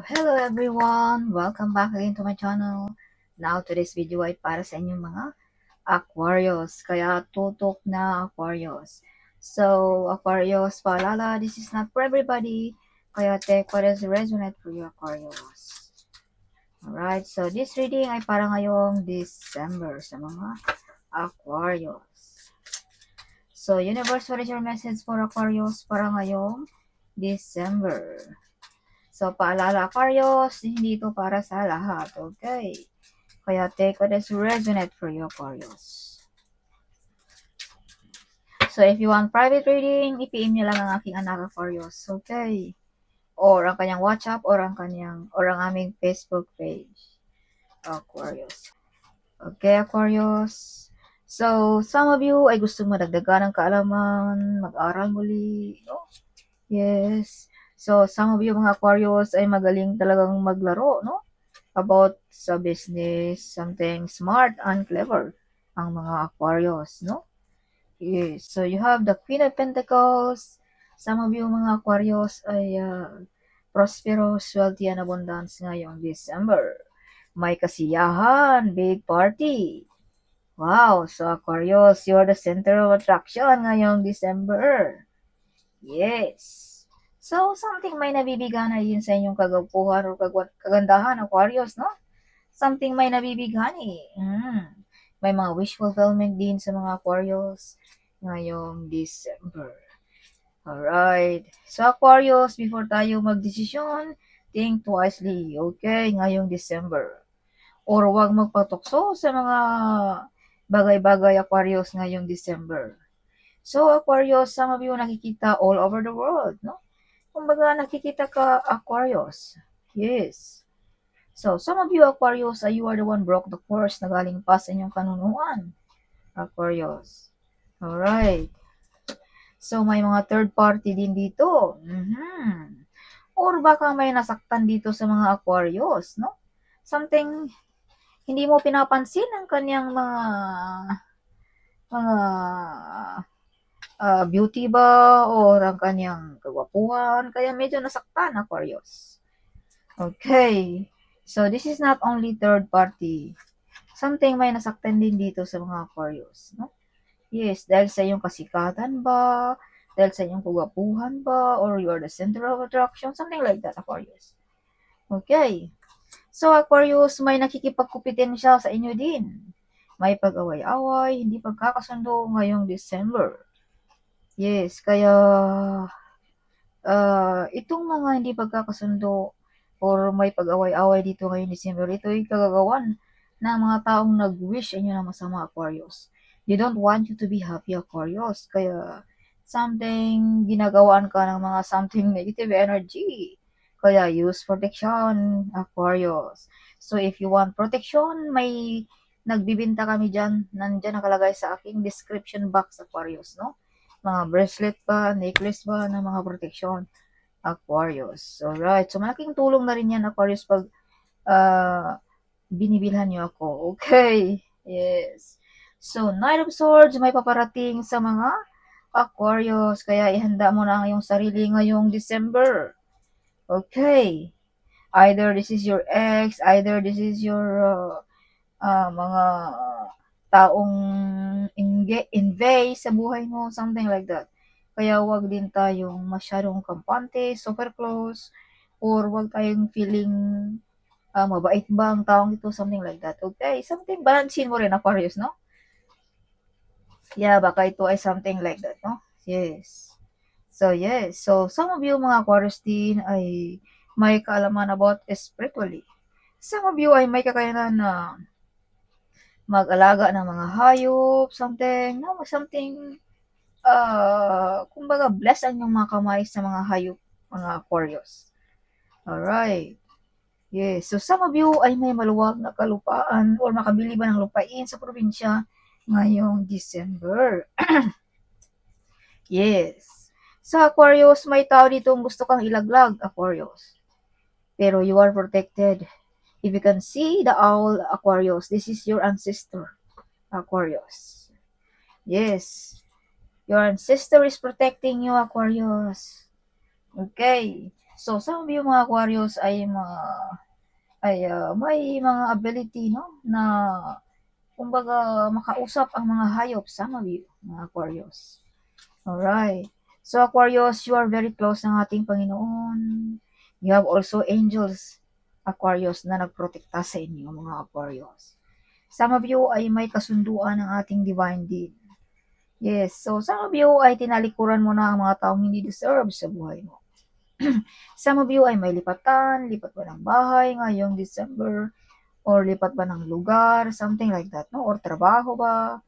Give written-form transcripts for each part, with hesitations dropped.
Hello everyone! Welcome back again to my channel. Now, today's video ay para sa inyong mga Aquarius. Kaya tutok na Aquarius. So, Aquarius, paalala, this is not for everybody. Kaya take what is resonate for you, Aquarius. Alright, so this reading ay para ngayong December sa mga Aquarius. So, universe, what is your message for Aquarius para ngayong December? So, paalala Aquarius, hindi ito para sa lahat, okay? Kaya take what is resonate for you, Aquarius. So, if you want private reading, i-PM nyo lang ang aking anak, Aquarius, okay? Or ang kanyang WhatsApp, or ang aming Facebook page, Aquarius. Okay, Aquarius. So, some of you ay gusto madagdagan ng kaalaman, mag-aral muli, no? Yes. So, some of you mga Aquarius ay magaling talagang maglaro, no? About sa business, something smart and clever ang mga Aquarius, no? Yes. So, you have the Queen of Pentacles. Some of you mga Aquarius ay prosperous, wealthy, and abundance ngayong December. May kasiyahan, big party. Wow! So, Aquarius, you're the center of attraction ngayong December. Yes. So, something may nabibigana yun sa inyong kagapuhan o kagandahan, Aquarius, no? Something may nabibigani. May mga wish fulfillment din sa mga Aquarius ngayong December. Alright. So, Aquarius, before tayo magdesisyon, think wisely, okay, ngayong December. Or huwag magpatukso sa mga bagay-bagay, Aquarius, ngayong December. So, Aquarius, some of you nakikita all over the world, no? Kumbaga, nakikita ka, Aquarius. Yes. So, some of you, Aquarius, you are the one broke the course na galing pa sa inyong kanunuan, Aquarius. Alright. So, may mga third party din dito. Or baka may nasaktan dito sa mga Aquarius, no? Something hindi mo pinapansin ang kanyang mga beauty ba o ang kanyang kagwapuhan, kaya medyo nasaktan, Aquarius. Okay. So, this is not only third party. Something may nasaktan din dito sa mga Aquarius, no? Yes, dahil sa iyong kasikatan ba, dahil sa iyong kagwapuhan ba, or you are the center of attraction, something like that, Aquarius. Okay. So, Aquarius, may nakikipagkupitin siya sa inyo din. May pag-away-away, hindi pagkakasundo ngayong December. Yes, kaya itong mga hindi pagkakasundo or may pag-away-away dito ngayong December, ito ay kagagawan ng mga taong nag-wish inyo na masama, Aquarius. They don't want you to be happy, Aquarius. Kaya something, ginagawaan ka ng mga something negative energy. Kaya use protection, Aquarius. So if you want protection, may nagbibinta kami dyan. Nandyan nakalagay sa aking description box, Aquarius, no? Mga bracelet pa, necklace pa, ng mga protection, Aquarius. Alright. So, malaking tulong na rin yan, Aquarius, pag binibilhan nyo ako. Okay. Yes. So, Knight of Swords, may paparating sa mga Aquarius. Kaya, ihanda mo na ang iyong sarili ngayong December. Okay. Either this is your ex, either this is your mga taong invade sa buhay mo, something like that. Kaya wag din tayong masyadong kampante, super close, or wag tayong feeling mabait ba ang taong ito, something like that. Okay, something, balansin mo rin, Aquarius, no? Yeah, baka ito ay something like that, no? Yes. So, yes. So, some of you mga Aquarius din ay may kaalaman about spiritually. Some of you ay may kakayanan na mag-alaga ng mga hayop, something, no? Something, kumbaga, bless ang yung mga kamay sa mga hayop, mga Aquarius. Alright. Yes. So, some of you ay may maluwag na kalupaan or makabili ba ng lupain sa probinsya ngayong December. Yes. Sa Aquarius, may tao dito gusto kang ilaglag, Aquarius. Pero you are protected. If you can see the owl, Aquarius, this is your ancestor, Aquarius. Yes. Your ancestor is protecting you, Aquarius. Okay. So, some of you mga Aquarius ay may mga ability, no, na kumbaga makausap ang mga hayop, some of you mga Aquarius. Alright. So, Aquarius, you are very close ng ating Panginoon. You have also angels, Aquarius, na nagprotekta sa inyo, mga Aquarius. Some of you ay may kasunduan ng ating divine deed. Yes, so some of you ay tinalikuran mo na ang mga taong hindi deserve sa buhay mo. Some of you ay may lipatan, lipat ba ng bahay ngayong December, or lipat ba ng lugar, something like that, no? Or trabaho ba,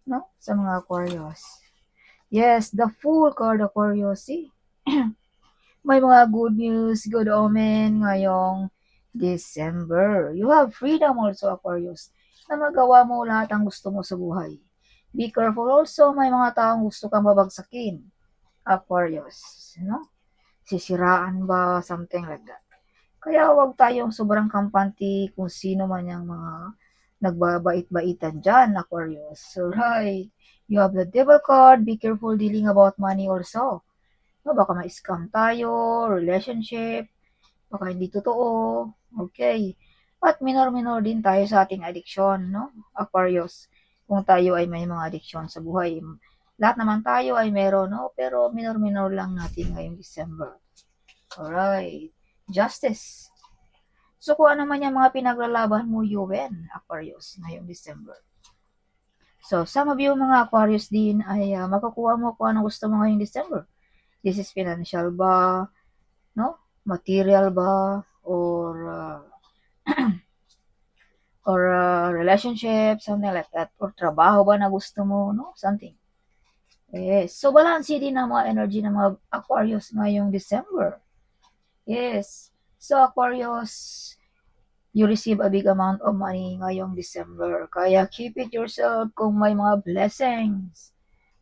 no? Sa mga Aquarius. Yes, the Fool card, Aquarius, see? May mga good news, good omen ngayong December. You have freedom also, Aquarius, na magawa mo lahat ang gusto mo sa buhay. Be careful also, may mga taong gusto kang babagsakin, Aquarius, no? Sisiraan ba, something like that. Kaya huwag tayong sobrang kampante kung sino man yung mga nagbabait-baitan dyan, Aquarius. So, right. You have the Devil card. Be careful dealing about money also. No, baka ma-scam tayo, relationship, baka hindi totoo. Okay. At minor-minor din tayo sa ating addiction, no? Aquarius. Kung tayo ay may mga addiction sa buhay. Lahat naman tayo ay meron, no? Pero minor-minor lang natin ngayong December. Alright. Justice. So, kung ano man yung mga pinaglalaban mo, you win, Aquarius, ngayong December. So, some of you mga Aquarius din ay makukuha mo kung ano gusto mo ngayong December. This is financial ba, no? Material ba, or relationship, something like that. Or trabaho ba na gusto mo, no? Something. Yes. So, balance din ang mga energy ng mga Aquarius ngayong December. Yes. So, Aquarius, you receive a big amount of money ngayong December. Kaya keep it yourself kung may mga blessings.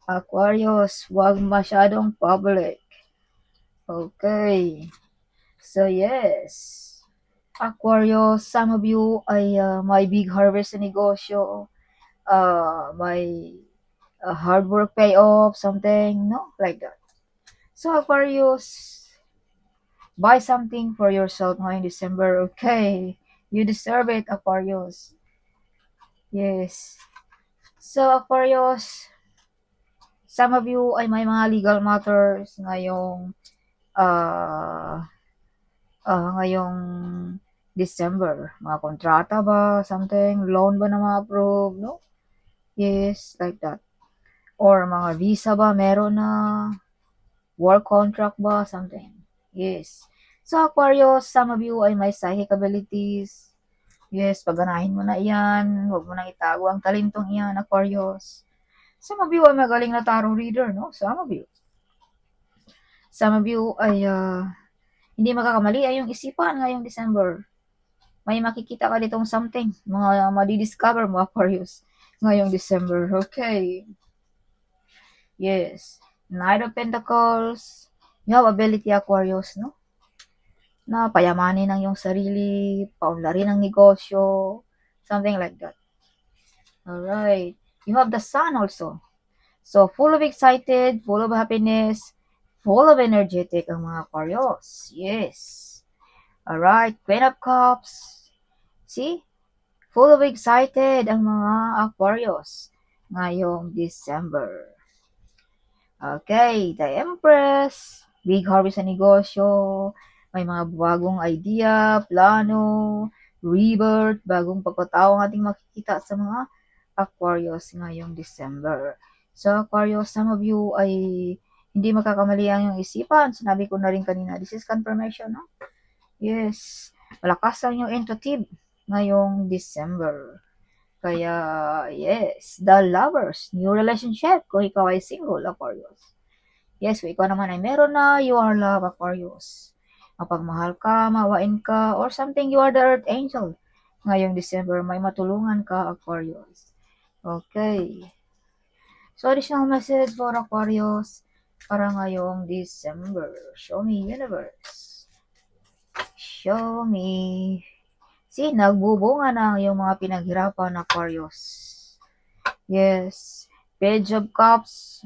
Aquarius, huwag masyadong public. Okay. So, yes. Aquarius, some of you ay may big harvest sa negosyo. May hard work payoff, something, no? Like that. So, Aquarius, buy something for yourself ngayong December, okay? You deserve it, Aquarius. Yes. So, Aquarius, some of you ay may mga legal matters ngayong December. Mga kontrata ba, something, loan ba na ma-approve, no? Yes, like that. Or mga visa ba, meron na, work contract ba, something. Yes. So, Aquarius, some of you ay may psychic abilities. Yes, pagganahin mo na iyan. Huwag mo nang itago ang talentong iyan, Aquarius. Some of you ay magaling na tarot reader, no? Some of you. Some of you ay hindi makakamali ay yung isipan ngayong December. May makikita ka ditong something. Mga madidiscover mo, Aquarius, ngayong December. Okay. Yes. Knight of Pentacles. You have ability, Aquarius, no? Na payamanin ang iyong sarili, paunlarin ang negosyo, something like that. Alright. You have the Sun also. So, full of excited, full of happiness, full of energetic ang mga Aquarius. Yes. Alright. Queen of Cups. See? Full of excited ang mga Aquarius ngayong December. Okay. The Empress. Big harvest sa negosyo. May mga bagong idea, plano, rebirth, bagong pagkatao ang ating makikita sa mga Aquarius ngayong December. So, Aquarius, some of you ay hindi makakamali ang iyong isipan. Sinabi ko na rin kanina, this is confirmation, no? Yes. Malakas ang iyong intuitive ngayong December. Kaya, yes, the lovers, new relationship, kung ikaw ay single, Aquarius. Yes, kung ikaw naman ay meron na, you are love, Aquarius. Mapagmahal ka, mawain ka, or something, you are the earth angel. Ngayong December, may matulungan ka, Aquarius. Okay. So, additional message for Aquarius para ngayong December. Show me, universe. Show me. See, nagbubunga na ang iyong mga pinaghirapan, Aquarius. Yes. Page of Cups,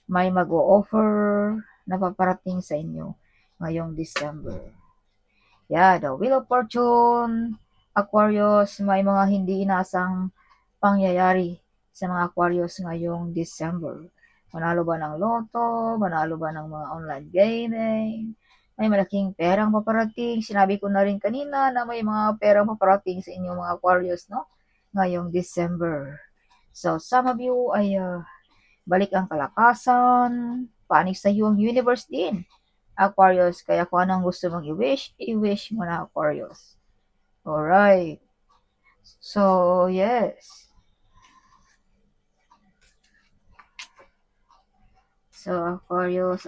may mag-o-offer na paparating sa inyo ngayong December. Yeah, the Wheel of Fortune, Aquarius, may mga hindi inasang pangyayari sa mga Aquarius ngayong December. Manalo ba ng loto? Manalo ba ng mga online gaming? May malaking perang paparating. Sinabi ko na rin kanina na may mga perang paparating sa inyong mga Aquarius, no? Ngayong December. So, some of you ay balik ang kalakasan, panig sa iyo ang universe din. Aquarius, kaya kung anong gusto mong i-wish, i-wish mo na Aquarius. Alright. So, yes. So, Aquarius,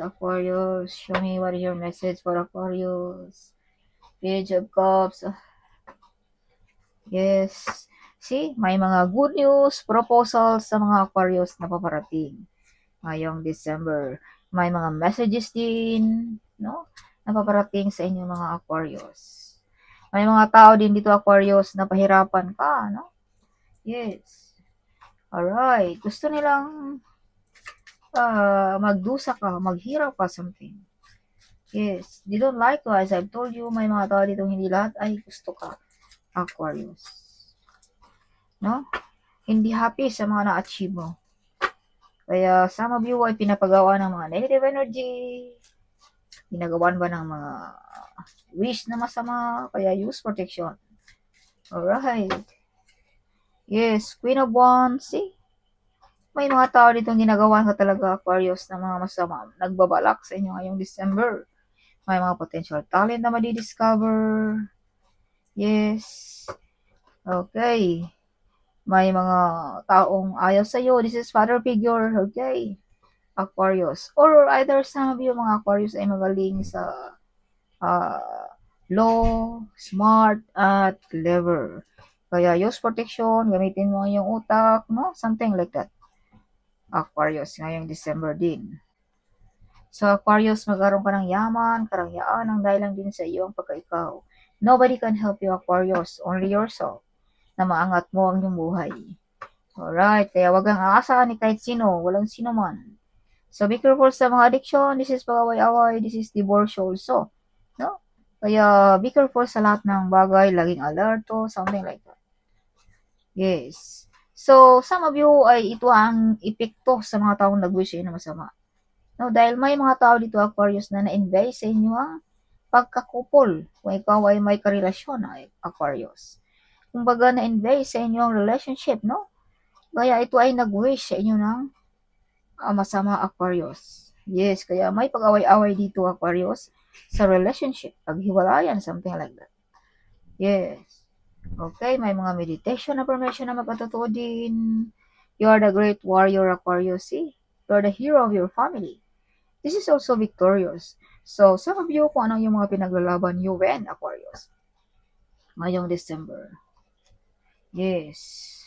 show me what is your message for Aquarius. Page of Cups. Yes. See, may mga good news, proposals sa mga Aquarius na paparating ngayong December. May mga messages din, no? Na paparating sa inyong mga Aquarius. May mga tao din dito, Aquarius, na pahirapan ka, no? Yes. Alright. Gusto nilang magdusa ka, maghirap ka something. Yes. They don't like to. As I've told you, may mga tao dito hindi lahat ay gusto ka, Aquarius. No? Hindi happy sa mga na-achieve mo. Kaya some of you ay pinapagawa ng mga negative energy. Ginagawan ba ng mga wish na masama? Kaya use protection. Alright. Yes. Queen of Wands. See? May mga tao ditong ginagawa ka talaga, Aquarius, na mga masama. Nagbabalak sa inyo ngayong December. May mga potential talent na madidiscover. Yes. Okay. May mga taong ayaw sa'yo. This is father figure. Okay. Aquarius. Or either some of you mga Aquarius ay magaling sa law, smart, at clever. Kaya use protection. Gamitin mo yung utak. No? Something like that. Aquarius, ngayong December din. So, Aquarius, magkaroon ka ng yaman, karangyaan, ang dahil lang din sa iyo ang pagkaikaw. Nobody can help you, Aquarius, only yourself, na maangat mo ang iyong buhay. Alright, kaya wag kang aasahan ni kahit sino, walang sino man. So, be careful sa mga addiction, this is pag-away-away, this is divorce also. No? Kaya, be careful sa lahat ng bagay, laging alerto, something like that. Yes. So, some of you ay ito ang epekto sa mga taong nag-wish na masama. No, dahil may mga tao dito, Aquarius, na na-invade sa inyo ang pagkakupol kung ikaw ay may karelasyon, Aquarius. Kumbaga, na-invade sa inyo ang relationship, no? Kaya ito ay nag-wish sa inyo ng masama, Aquarius. Yes, kaya may pag-away-away dito, Aquarius, sa relationship, paghiwalayan, something like that. Yes. Okay, may mga meditation affirmation na magkatotoo din. You are the great warrior, Aquarius. See? You are the hero of your family. This is also victorious. So, some of you, kung ano yung mga pinaglalaban, you win, Aquarius. Ngayong December. Yes.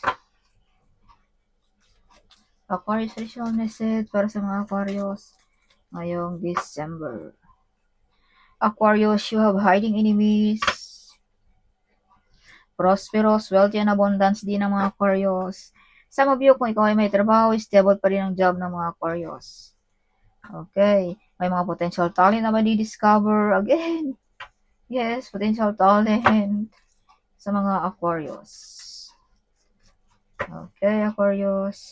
Aquarius additional message para sa mga Aquarius ngayong December. Aquarius, you have hiding enemies. Prosperous, wealthy, and abundance din ng mga Aquarius. Some of you, kung ikaw ay may trabaho, stable pa rin ang job ng mga Aquarius. Okay. May mga potential talent na madi-discover again. Yes, potential talent sa mga Aquarius. Okay, Aquarius.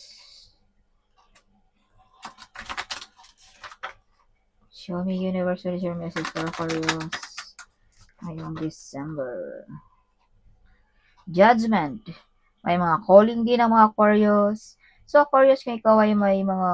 Show me universe, what is your message for Aquarius ngayong December. Judgment. May mga calling din ng mga Aquarius. So, Aquarius, kung ikaw ay may mga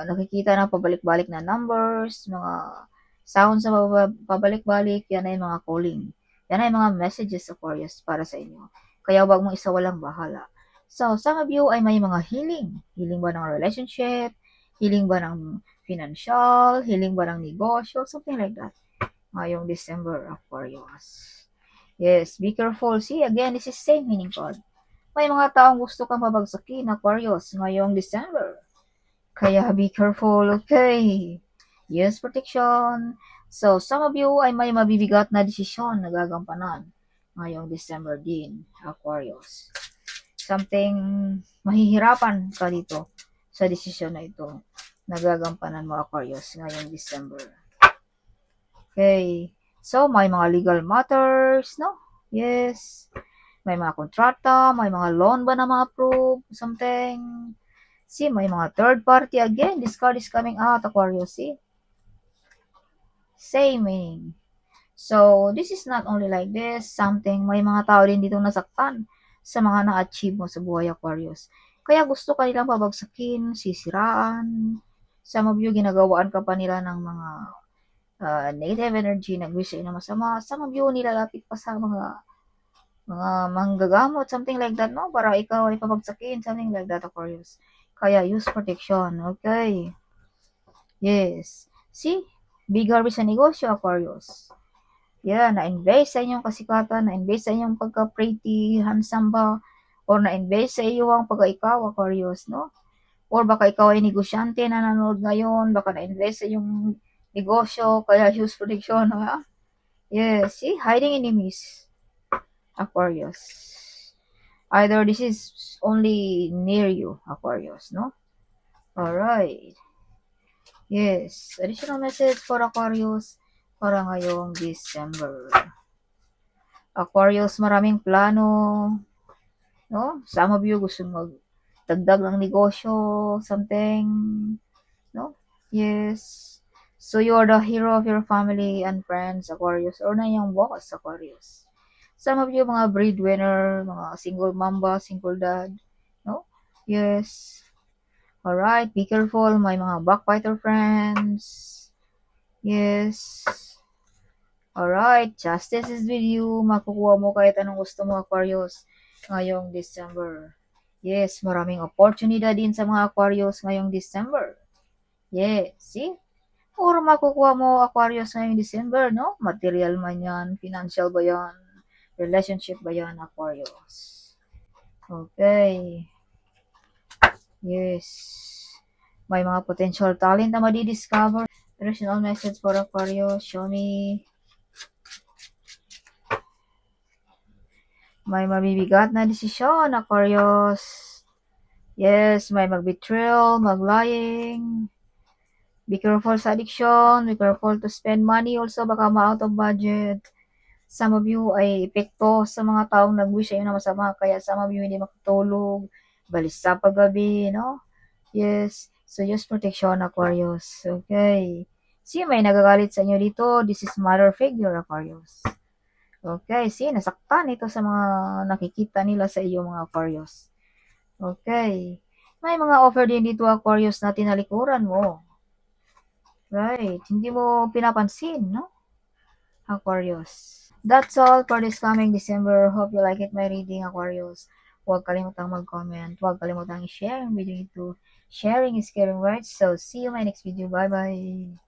nakikita na pabalik-balik na numbers, mga sounds na pabalik-balik, yan ay mga calling. Yan ay mga messages, Aquarius, para sa inyo. Kaya wag mong isawalang bahala. So, some of you ay may mga healing. Healing ba ng relationship? Healing ba ng financial? Healing ba ng negosyo? Something like that. Ngayong December, Aquarius. Yes, be careful. See, again, this is same meaning card. May mga taong gusto kang pabagsakin, Aquarius, ngayong December. Kaya be careful, okay? Yes, protection. So, some of you ay may mabibigat na desisyon na gagampanan ngayong December din, Aquarius. Something mahihirapan ka dito sa desisyon na ito na gagampanan mo, Aquarius, ngayong December. Okay. So, may mga legal matters, no? Yes. May mga kontrata, may mga loan ba na ma-approve, something. See, may mga third party again. This card is coming out, Aquarius. See? Same meaning. So, this is not only like this, something, may mga tao din ditong nasaktan sa mga na-achieve mo sa buhay, Aquarius. Kaya gusto ka nilang pabagsakin, sisiraan. Some of you, ginagawaan ka pa nila ng mga negative energy, nag-wish sa'yo na masama. Some of you, nilalapit pa sa mga manggagamot, something like that, no? Para ikaw ay pabagsakin, something like that, Aquarius. Kaya use protection, okay? Yes. See? Big harvest sa negosyo, Aquarius. Yeah, na-invest sa inyong kasikatan, na-invest sa inyong pagka-pretty, handsome ba, or na-invest sa iyo ang pagka-ikaw, Aquarius, no? Or baka ikaw ay negosyante na nanonood ngayon, baka na-invest sa iyong negosyo, kaya use protection, ha? Yes, see? Hiding enemies, Aquarius. Either this is only near you, Aquarius, no? Alright. Yes, additional message for Aquarius para ngayong December. Aquarius, maraming plano, no? Some of you gusto magdagdag ng negosyo, something, no? Yes. So you are the hero of your family and friends, Aquarius, or na yung boss, Aquarius. Some of you, mga breadwinner, mga single mamba, single dad, no? Yes. Alright, be careful, may mga backbiter friends. Yes. Alright, justice is with you. Makukuha mo kahit anong gusto mo, Aquarius, ngayong December. Yes, maraming oportunidad din sa mga Aquarius ngayong December. Yes, see? Or makukuha mo, Aquarius, ngayong December, no? Material man yan, financial ba yan, relationship ba yan, Aquarius? Okay. Yes. May mga potential talent na madi-discover. Personal message for Aquarius. Show me. May mabibigat na desisyon, Aquarius. Yes, may mag-betrayal, mag-lying. Be careful sa addiction. Be careful to spend money also. Baka ma-out of budget. Some of you ay epekto sa mga taong nag-wish sa'yo na masama. Kaya some of you hindi makatulog. Balisa paggabi, no? Yes. So, use protection, Aquarius. Okay. See, may nagagalit sa inyo dito. This is mother figure, Aquarius. Okay. See, nasaktan ito sa mga nakikita nila sa iyo, mga Aquarius. Okay. May mga offer din dito, Aquarius, na tinalikuran mo. Right. Hindi mo pinapansin, no? Aquarius. That's all for this coming December. Hope you like it, my reading, Aquarius. Huwag kalimutang mag-comment. Huwag kalimutang i-share ang video ito. Sharing is caring, right? So, see you in my next video. Bye-bye.